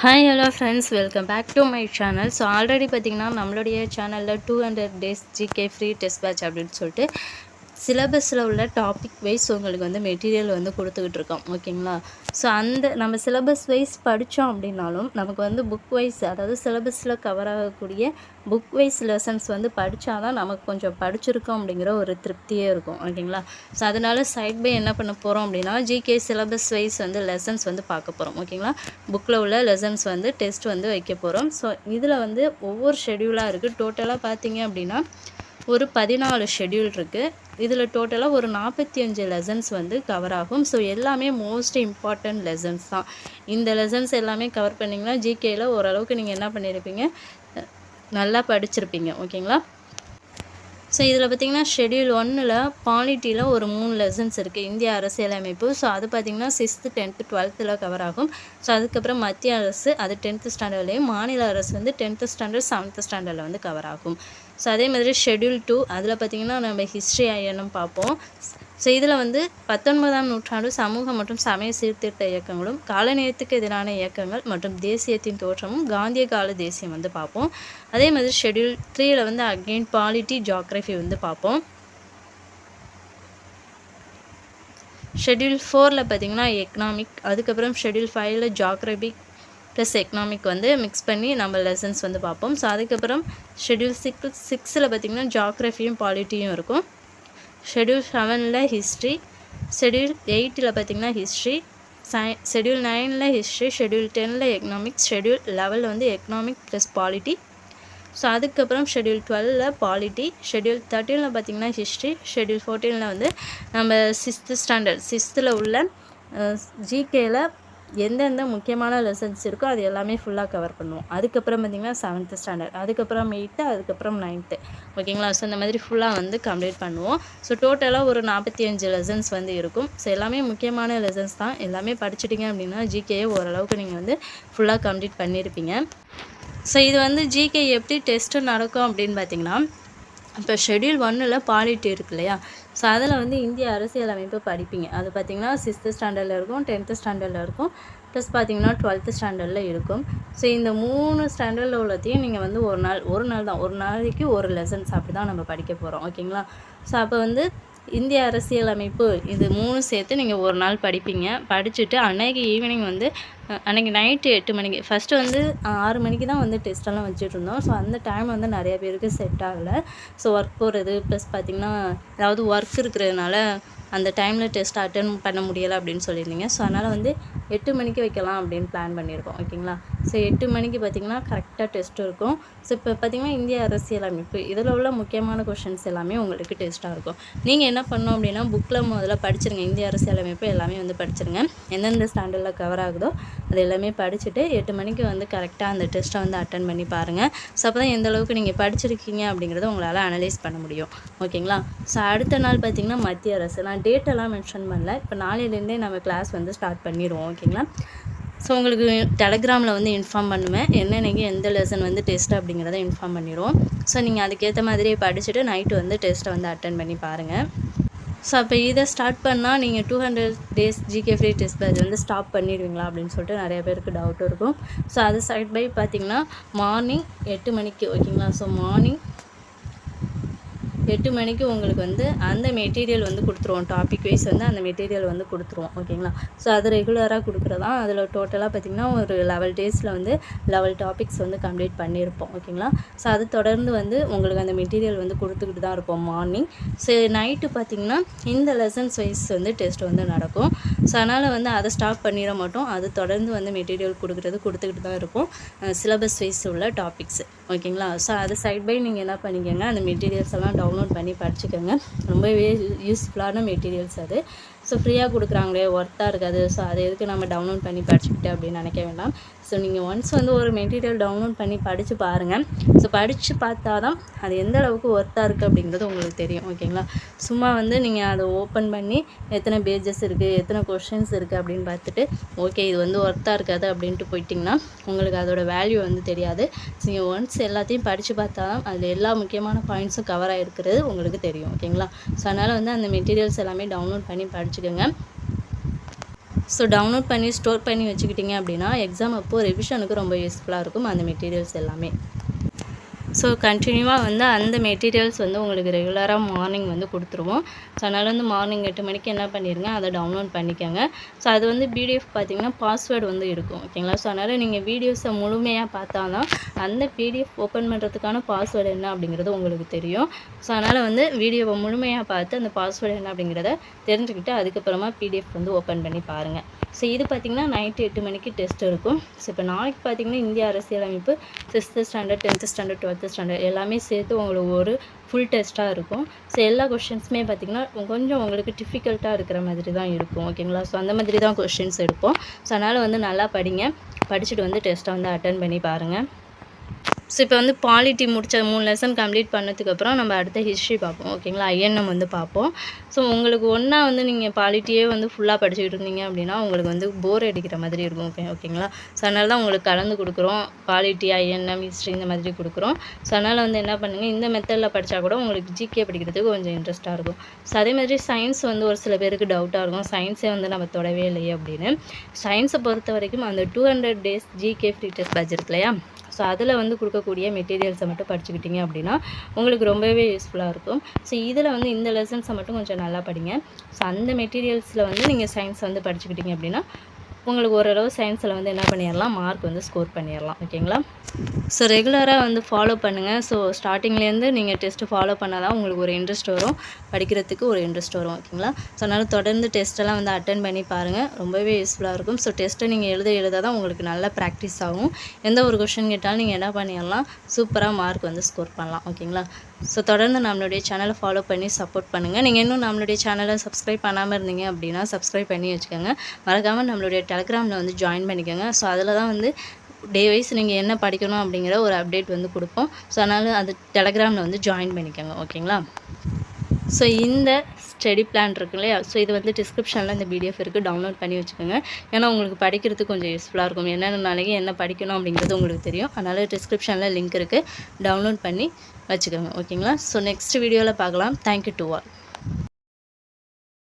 Hi hello friends, welcome back to my channel. So already பார்த்திங்கன்னா நம்மளுடைய சேனலில் 200 days GK free test batch அப்படின்னு சொல்லிட்டு சிலபஸில் உள்ள டாபிக் வைஸ் உங்களுக்கு வந்து மெட்டீரியல் வந்து கொடுத்துக்கிட்டு இருக்கோம். ஓகேங்களா? ஸோ அந்த நம்ம சிலபஸ் வைஸ் படித்தோம் அப்படின்னாலும் நமக்கு வந்து புக் வைஸ், அதாவது சிலபஸில் கவர் ஆகக்கூடிய புக் வைஸ் லெசன்ஸ் வந்து படித்தா தான் நமக்கு கொஞ்சம் படிச்சிருக்கோம் அப்படிங்கிற ஒரு திருப்தியே இருக்கும். ஓகேங்களா? ஸோ அதனால் சைட் பை என்ன பண்ண போகிறோம் அப்படின்னா ஜிகே சிலபஸ் வைஸ் வந்து லெசன்ஸ் வந்து பார்க்க போகிறோம். ஓகேங்களா? புக்கில் உள்ள லெசன்ஸ் வந்து டெஸ்ட் வந்து வைக்க போகிறோம். ஸோ இதில் வந்து ஒவ்வொரு ஷெடியூலாக இருக்குது. டோட்டலாக பார்த்தீங்க அப்படின்னா ஒரு 14 ஷெடியூல் இருக்குது. இதில் டோட்டலாக ஒரு 45 லெசன்ஸ் வந்து கவர் ஆகும். ஸோ எல்லாமே மோஸ்ட் இம்பார்ட்டண்ட் லெசன்ஸ் தான். இந்த லெசன்ஸ் எல்லாமே கவர் பண்ணிங்கன்னா ஜிகேயில் ஓரளவுக்கு நீங்கள் என்ன பண்ணியிருப்பீங்க, நல்லா படிச்சிருப்பீங்க. ஓகேங்களா? ஸோ இதில் பார்த்திங்கன்னா ஷெடியூல் 1ல் பாலிட்டியில் ஒரு 3 லெசன்ஸ் இருக்குது. இந்திய அரசியலமைப்பு. ஸோ அது பார்த்திங்கன்னா 6th 10th 12th கவர் ஆகும். ஸோ அதுக்கப்புறம் மத்திய அரசு அது 10th ஸ்டாண்டர்ட்லேயும், மாநில அரசு வந்து 10th ஸ்டாண்டர்ட் 7th ஸ்டாண்டர்டில் வந்து கவர் ஆகும். ஸோ அதே மாதிரி ஷெடியூல் 2 அதில் பார்த்திங்கன்னா நம்ம ஹிஸ்ட்ரி ஐஎன்எம் பார்ப்போம். ஸோ இதில் வந்து 19ஆம் நூற்றாண்டு சமூக மற்றும் சமய சீர்திருத்த இயக்கங்களும், காலநிலையத்துக்கு எதிரான இயக்கங்கள் மற்றும் தேசியத்தின் தோற்றமும், காந்திய கால தேசியம் வந்து பார்ப்போம். அதே மாதிரி ஷெடியூல் 3ல் வந்து அகெயின் பாலிட்டி ஜியோகிராஃபி வந்து பார்ப்போம். ஷெடியூல் 4ல் பார்த்திங்கன்னா எக்கனாமிக், அதுக்கப்புறம் ஷெடியூல் 5ல் ஜியோகிராஃபி ப்ளஸ் எக்கனாமிக் வந்து மிக்ஸ் பண்ணி நம்ம லெசன்ஸ் வந்து பார்ப்போம். ஸோ அதுக்கப்புறம் ஷெடியூல் 6ல் பார்த்திங்கன்னா ஜியோகிராஃபியும் பாலிட்டியும் இருக்கும். ஷெடியூல் 7ல் ஹிஸ்ட்ரி, ஷெடியூல் 8ல் பார்த்திங்கன்னா ஹிஸ்ட்ரி, ஷெடியூல் 9ல் ஹிஸ்ட்ரி, ஷெடியூல் 10ல் எக்கனாமிக்ஸ், ஷெடியூல் 11ல் வந்து எக்கனாமிக் ப்ளஸ் பாலிட்டி. ஸோ அதுக்கப்புறம் ஷெடியூல் 12ல் பாலிட்டி, ஷெடியூல் 13ல் பார்த்திங்கன்னா ஹிஸ்ட்ரி, ஷெடியூல் 14ல் வந்து நம்ம 6th ஸ்டாண்டர்ட் 6th உள்ள ஜிகேயில் எந்தெந்த முக்கியமான லெசன்ஸ் இருக்கோ அது எல்லாமே ஃபுல்லாக கவர் பண்ணுவோம். அதுக்கப்புறம் பார்த்திங்கன்னா 7th ஸ்டாண்டர்ட், அதுக்கப்புறம் 8th, அதுக்கப்புறம் 9th. ஓகேங்களா? ஸோ இந்த மாதிரி ஃபுல்லாக வந்து கம்ப்ளீட் பண்ணுவோம். ஸோ டோட்டலாக ஒரு 45 லெசன்ஸ் வந்து இருக்கும். ஸோ எல்லாமே முக்கியமான லெசன்ஸ் தான். எல்லாமே படிச்சிட்டிங்க அப்படின்னா ஜிகேயை ஓரளவுக்கு நீங்கள் வந்து ஃபுல்லாக கம்ப்ளீட் பண்ணியிருப்பீங்க. ஸோ இது வந்து ஜிகே எப்படி டெஸ்ட்டு நடக்கும் அப்படின்னு பார்த்திங்கன்னா, இப்போ ஷெடியூல் 1ல் பாலிட்டி இருக்கு இல்லையா? ஸோ அதில் வந்து இந்திய அரசியலமைப்பு படிப்பீங்க. அது பார்த்திங்கன்னா 6th ஸ்டாண்டர்டில் இருக்கும், 10th ஸ்டாண்டர்டில் இருக்கும், ப்ளஸ் பார்த்திங்கன்னா 12th ஸ்டாண்டர்டில் இருக்கும். ஸோ இந்த 3 ஸ்டாண்டர்டில் உள்ளதையும் நீங்கள் வந்து ஒரு நாளைக்கு ஒரு லெசன்ஸ் அப்படி தான் நம்ம படிக்க போகிறோம். ஓகேங்களா? ஸோ அப்போ வந்து இந்திய அரசியலமைப்பு இது 3 சேர்த்து நீங்கள் ஒரு நாள் படிப்பீங்க. படிச்சுட்டு அன்னைக்கு ஈவினிங் வந்து அன்றைக்கி நைட்டு 8 மணிக்கு, ஃபஸ்ட்டு வந்து 6 மணிக்கு தான் வந்து டெஸ்ட்டெல்லாம் வச்சுட்ருந்தோம். ஸோ அந்த டைம் வந்து நிறைய பேருக்கு செட் ஆகலை. ஸோ ஒர்க் போகிறது ப்ளஸ் பார்த்திங்கன்னா ஏதாவது ஒர்க் இருக்கிறதுனால அந்த டைமில் டெஸ்ட் அட்டன் பண்ண முடியலை அப்படின்னு சொல்லியிருந்தீங்க. ஸோ அதனால் வந்து 8 மணிக்கு வைக்கலாம் அப்படின்னு பிளான் பண்ணியிருக்கோம். ஓகேங்களா? ஸோ 8 மணிக்கு பார்த்திங்கன்னா கரெக்டாக டெஸ்ட் இருக்கும். ஸோ இப்போ பார்த்திங்கன்னா இந்திய அரசியலமைப்பு இதில் உள்ள முக்கியமான கொஷின்ஸ் எல்லாமே உங்களுக்கு டெஸ்ட்டாக இருக்கும். நீங்கள் என்ன பண்ணணும் அப்படின்னா புக்கில் முதல்ல படிச்சிருங்க. இந்திய அரசியலமைப்பு எல்லாமே வந்து படிச்சிருங்க. எந்தெந்த ஸ்டாண்டர்டில் கவர் ஆகுதோ அது எல்லாமே படிச்சுட்டு 8 மணிக்கு வந்து கரெக்டாக அந்த டெஸ்ட்டை வந்து அட்டன் பண்ணி பாருங்கள். ஸோ அப்போ தான் எந்தளவுக்கு நீங்கள் படிச்சிருக்கீங்க அப்படிங்கிறத உங்களால் அனலைஸ் பண்ண முடியும். ஓகேங்களா? ஸோ அடுத்த நாள் பார்த்திங்கன்னா மத்திய அரசு. நான் டேட்டெல்லாம் மென்ஷன் பண்ணல. இப்போ நாளையிலேருந்தே நம்ம கிளாஸ் வந்து ஸ்டார்ட் பண்ணிடுவோம். ஓகேங்களா? ஸோ உங்களுக்கு டெலகிராமில் வந்து இன்ஃபார்ம் பண்ணுவேன். என்னென்னைக்கு எந்த லெசன் வந்து டெஸ்ட் அப்படிங்கிறத இன்ஃபார்ம் பண்ணிடுவோம். ஸோ நீங்கள் அதுக்கேற்ற மாதிரியே படிச்சுட்டு நைட்டு வந்து டெஸ்ட்டை வந்து அட்டன் பண்ணி பாருங்கள். ஸோ அப்போ இதை ஸ்டார்ட் பண்ணால் நீங்கள் 200 days GK free test batch வந்து ஸ்டாப் பண்ணிடுவீங்களா அப்படின்னு சொல்லிட்டு நிறைய பேருக்கு டவுட் இருக்கும். ஸோ அது சைட் பை பார்த்திங்கன்னா மார்னிங் 8 மணிக்கு. ஓகேங்களா? ஸோ மார்னிங் 8 மணிக்கு உங்களுக்கு வந்து அந்த மெட்டீரியல் வந்து கொடுத்துருவோம். டாபிக் வைஸ் வந்து அந்த மெட்டீரியல் வந்து கொடுத்துருவோம். ஓகேங்களா? ஸோ அது ரெகுலராக கொடுக்குறதா. அதில் டோட்டலாக பார்த்திங்கன்னா ஒரு 11 daysல வந்து 11 டாபிக்ஸ் வந்து கம்ப்ளீட் பண்ணியிருப்போம். ஓகேங்களா? ஸோ அது தொடர்ந்து வந்து உங்களுக்கு அந்த மெட்டீரியல் வந்து கொடுத்துக்கிட்டு தான் இருப்போம் மார்னிங். ஸோ நைட்டு பார்த்திங்கன்னா இந்த லெசன்ஸ் வைஸ் வந்து டெஸ்ட் வந்து நடக்கும். ஸோ அதனால் வந்து அதை ஸ்டாப் பண்ணிட மாட்டோம். அது தொடர்ந்து வந்து மெட்டீரியல் கொடுத்துக்கிட்டு தான் இருப்போம். சிலபஸ் வைஸ் உள்ள டாபிக்ஸ். ஓகேங்களா? ஸோ அது சைட் பை நீங்கள் என்ன பண்ணிக்கோங்க, அந்த மெட்டீரியல்ஸ் எல்லாம் டவுன்லோட் பண்ணி படிச்சுக்கோங்க. ரொம்பவே யூஸ்ஃபுல்லான மெட்டீரியல்ஸ் அது. ஸோ ஃப்ரீயாக கொடுக்குறாங்களே, ஒர்த்தாக இருக்காது. ஸோ அதை எதுக்கு நம்ம டவுன்லோட் பண்ணி படிச்சுக்கிட்டு அப்படின்னு நினைக்க வேண்டாம். ஸோ நீங்கள் ஒன்ஸ் வந்து ஒரு மெட்டீரியல் டவுன்லோட் பண்ணி படித்து பாருங்கள். ஸோ படித்து பார்த்தா தான் அது எந்த அளவுக்கு ஒர்த்தாக இருக்குது அப்படிங்கிறது உங்களுக்கு தெரியும். ஓகேங்களா? சும்மா வந்து நீங்கள் அதை ஓப்பன் பண்ணி எத்தனை பேஜஸ் இருக்குது, எத்தனை கொஷின்ஸ் இருக்குது அப்படின்னு பார்த்துட்டு ஓகே இது வந்து ஒர்த்தாக இருக்காது அப்படின்ட்டு போயிட்டிங்கன்னா உங்களுக்கு அதோட வேல்யூ வந்து தெரியாது. ஸோ நீங்கள் ஒன்ஸ் எல்லாத்தையும் படித்து பார்த்தா தான் அதில் எல்லா முக்கியமான பாயிண்ட்ஸும் கவர் ஆகிருக்கிறது உங்களுக்கு தெரியும். ஓகேங்களா? ஸோ அதனால் வந்து அந்த மெட்டீரியல்ஸ் எல்லாமே டவுன்லோட் பண்ணி படிச்சுக்கோங்க. ஸோ டவுன்லோட் பண்ணி ஸ்டோர் பண்ணி வச்சுக்கிட்டிங்க அப்படின்னா எக்ஸாம் அப்போது ரிவிஷனுக்கு ரொம்ப யூஸ்ஃபுல்லாக இருக்கும் அந்த மெட்டீரியல்ஸ் எல்லாமே. ஸோ கண்டினியூவாக வந்து அந்த மெட்டீரியல்ஸ் வந்து உங்களுக்கு ரெகுலராக மார்னிங் வந்து கொடுத்துருவோம். ஸோ அதனால் வந்து மார்னிங் 8 மணிக்கு என்ன பண்ணிடுங்க, அதை டவுன்லோட் பண்ணிக்கோங்க. ஸோ அது வந்து பிடிஎஃப் பார்த்திங்கன்னா பாஸ்வேர்டு வந்து இருக்கும் ஓகேங்களா. ஸோ அதனால் நீங்கள் வீடியோஸை முழுமையாக பார்த்தா தான் அந்த பிடிஎஃப் ஓப்பன் பண்ணுறதுக்கான பாஸ்வேர்டு என்ன அப்படிங்கிறது உங்களுக்கு தெரியும். ஸோ அதனால் வந்து வீடியோவை முழுமையாக பார்த்து அந்த பாஸ்வேர்டு என்ன அப்படிங்கிறத தெரிஞ்சுக்கிட்டு அதுக்கப்புறமா பிடிஎஃப் வந்து ஓப்பன் பண்ணி பாருங்கள். ஸோ இது பார்த்திங்கன்னா நைட்டு 8 மணிக்கு டெஸ்ட் இருக்கும். ஸோ இப்போ நாளைக்கு பார்த்திங்கன்னா இந்திய அரசியலமைப்பு 6th standard 10th standard 12th standard எல்லாமே சேர்த்து உங்களுக்கு ஒரு ஃபுல் டெஸ்ட்டாக இருக்கும். ஸோ எல்லா கொஷின்ஸுமே பார்த்திங்கன்னா கொஞ்சம் உங்களுக்கு டிஃபிகல்ட்டாக இருக்கிற மாதிரி தான் இருக்கும் ஓகேங்களா. ஸோ அந்த மாதிரி தான் கொஷின்ஸ் எடுப்போம். ஸோ அதனால் வந்து நல்லா படிங்க, படிச்சுட்டு வந்து டெஸ்ட்டை வந்து அட்டன் பண்ணி பாருங்கள். ஸோ இப்போ வந்து பாலிட்டி முடித்த 3 லெசன் கம்ப்ளீட் பண்ணதுக்கப்புறம் நம்ம அடுத்த ஹிஸ்ட்ரி பார்ப்போம் ஓகேங்களா. ஐஎன்எம் வந்து பார்ப்போம். ஸோ உங்களுக்கு ஒன்றா வந்து நீங்கள் பாலிட்டியே வந்து ஃபுல்லாக படிச்சுக்கிட்டு இருந்தீங்க அப்படின்னா உங்களுக்கு வந்து போர் அடிக்கிற மாதிரி இருக்கும் ஓகேங்களா. ஸோ அதனால தான் உங்களுக்கு கலந்து கொடுக்குறோம், பாலிட்டி ஐஎன்எம் ஹிஸ்ட்ரி இந்த மாதிரி கொடுக்குறோம். ஸோ அதனால் வந்து என்ன பண்ணுங்கள், இந்த மெத்தடில் படித்தா கூட உங்களுக்கு ஜிகே படிக்கிறதுக்கு கொஞ்சம் இன்ட்ரெஸ்ட்டாக இருக்கும். ஸோ அதே மாதிரி சயின்ஸ் வந்து ஒரு சில பேருக்கு டவுட்டாக இருக்கும், சயின்ஸே வந்து நம்ம தொடவே இல்லையே அப்படின்னு. சயின்ஸை பொறுத்த வரைக்கும் அந்த 200 days GK free test batch இருக்கு இல்லையா. ஸோ அதில் வந்து கொடுக்கக்கூடிய மெட்டீரியல்ஸை மட்டும் படிச்சுக்கிட்டிங்க அப்படின்னா உங்களுக்கு ரொம்பவே யூஸ்ஃபுல்லாக இருக்கும். ஸோ இதில் வந்து இந்த லெசன்ஸை மட்டும் கொஞ்சம் நல்லா படிங்க. ஸோ அந்த மெட்டீரியல்ஸில் வந்து நீங்கள் சயின்ஸ் வந்து படிச்சுக்கிட்டிங்க அப்படின்னா உங்களுக்கு ஓரளவு சயின்ஸில் வந்து என்ன பண்ணிடலாம், மார்க் வந்து ஸ்கோர் பண்ணிடலாம் ஓகேங்களா. ஸோ ரெகுலராக வந்து ஃபாலோ பண்ணுங்கள். ஸோ ஸ்டார்டிங்லேருந்து நீங்கள் டெஸ்ட்டு ஃபாலோ பண்ணால் தான் உங்களுக்கு ஒரு இன்ட்ரெஸ்ட் வரும், படிக்கிறதுக்கு ஒரு இன்ட்ரெஸ்ட் வரும் ஓகேங்களா. ஸோ அதனால் தொடர்ந்து டெஸ்ட்டெல்லாம் வந்து அட்டன் பண்ணி பாருங்கள், ரொம்பவே யூஸ்ஃபுல்லாக இருக்கும். ஸோ டெஸ்ட்டை நீங்கள் எழுத தான் உங்களுக்கு நல்ல ப்ராக்டிஸ் ஆகும். எந்த ஒரு கொஷின் கேட்டாலும் நீங்கள் என்ன பண்ணிடலாம், சூப்பராக மார்க் வந்து ஸ்கோர் பண்ணலாம் ஓகேங்களா. ஸோ தொடர்ந்து நம்மளுடைய சேனலை ஃபாலோ பண்ணி சப்போர்ட் பண்ணுங்கள். நீங்கள் இன்னும் நம்மளுடைய சேனலை சப்ஸ்கிரைப் பண்ணாமல் இருந்தீங்க அப்படின்னா சப்ஸ்கிரைப் பண்ணி வச்சுக்கோங்க. மறக்காமல் நம்மளுடைய டெலிகிராமில் வந்து ஜாயின் பண்ணிக்கோங்க. ஸோ அதில் தான் வந்து டே வைஸ் நீங்கள் என்ன படிக்கணும் அப்படிங்கிற ஒரு அப்டேட் வந்து கொடுப்போம். ஸோ அதனால் அது டெலிகிராமில் வந்து ஜாயின் பண்ணிக்கோங்க ஓகேங்களா. ஸோ இந்த ஸ்டடி பிளான் இருக்கு இல்லையா, ஸோ இது வந்து டிஸ்கிரிப்ஷனில் இந்த பிடிஎஃப் இருக்குது, டவுன்லோட் பண்ணி வச்சுக்கோங்க. ஏன்னா உங்களுக்கு படிக்கிறதுக்கு கொஞ்சம் யூஸ்ஃபுல்லாக இருக்கும். என்னென்ன நாளைக்கு என்ன படிக்கணும் அப்படிங்கிறது உங்களுக்கு தெரியும். அதனால் டிஸ்கிரிப்ஷனில் லிங்க் இருக்குது, டவுன்லோட் பண்ணி வச்சுக்கோங்க ஓகேங்களா. ஸோ நெக்ஸ்ட் வீடியோவில் பார்க்கலாம். Thank you to all.